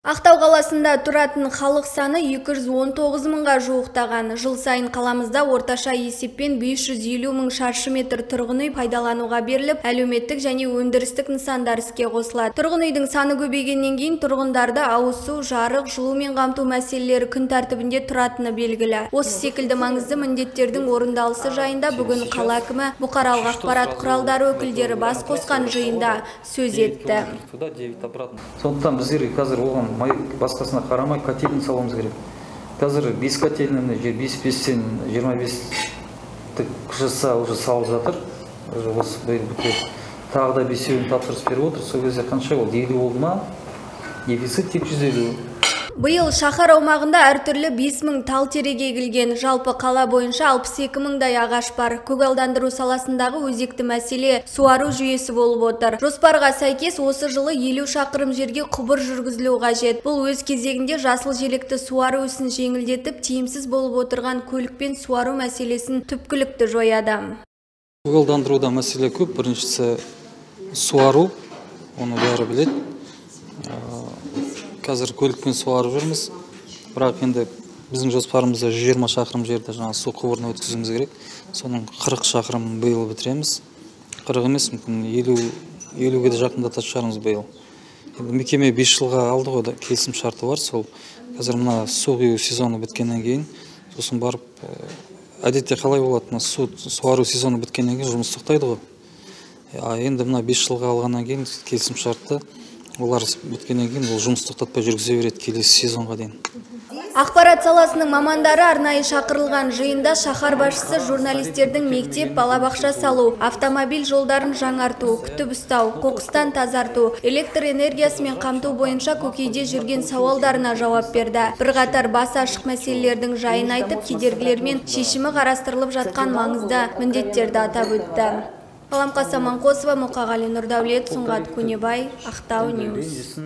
Ақтау қаласында тұратын халық саны 219 мыңға жуықтаған. Жыл сайын қаламызда орташа есеппен 550 мың шаршы метр тұрғын үй пайдалануға беріліп, әлеуметтік және өндірістік нысандар іске қосылады. Тұрғын үйдің саны көбейгеннен кейін тұрғындарды ауыз су, жарық, жылумен қамту мәселелері күн тәртібінде тұратыны белгілі. Осы секілді маңызды міндеттердің орындалысы жайында бүгін қала әкімі бұқаралық ақпарат құралдары өкілдері бас қосқан жиында сөз етті. Сондықтан біздер қазір оған басқасына қарамай котельні салуымыз керек. Қазір 5 котельні 5-5-тен 25 ЖСА уже салып жатыр. Осы биыл бітеді. Тағы да 5-еуін тапсырыс беріп отыр. Сол кезде қанша ол 50 болды ма? Дефицит тек 150. Биыл шаһар аумағында әртүрлі 5 мың тал терек егілген. Жалпы қала бойынша 62 мыңдай ағаш бар. Көгалдандыру саласындағы өзекті мәселе суару жүйесі болып отыр. Жоспарға сәйкес осы жылы 50 шақырым жерге құбыр жүргізілу қажет. Бұл өз кезегінде жасыл желекті суару ісін жеңілдетіп, тиімсіз болып отырған көлікпен суару мәселесін түпкілікті жояды. Көгалдандыруда мәселе көп. Біріншісі суару, оны бәрі біледі. Қазір көлікпен суарып жүрміз, бірақ енді біздің жоспарымызда 120 шақырым жерде жаңа су құбырын өткізуіміз керек. Соның 40 шақырым биыл бітіреміз. 40 емес, мүмкін 50-ге де жақындататын шығармыз биыл. Енді мекеме 5 жылға алды ғой, келісім шарты бар. Сол қазір мына су құю сезоны біткеннен кейін, сосын барып, әдетте қалай болады, суару сезоны біткеннен кейін жұмыс тоқтайды ғой. Енді мына 5 жылға алғаннан кейін келісім шартты олар біткеннен кейін ол жұмыс тоқтатпай жүргізе береді келесі сезонға дейін. Ақпарат саласының мамандары арнайы шақырылған жиында шаһар басшысы журналистердің мектеп, балабақша салу, автомобиль жолдарын жаңарту, күтіп ұстау, қоқыстан тазарту, электр энергиясымен қамту бойынша көкейде жүрген сауалдарына жауап берді. Бірқатар бас ашық мәселелердің жайын айтып, кедергілер мен шешімі қарастырылып жатқан маңызды міндеттерді атап өтті. Қаламқас Аманқосова, Мұқағали Нұрдәулет, Сұңғат Көнебай, Ақтау Ньюс.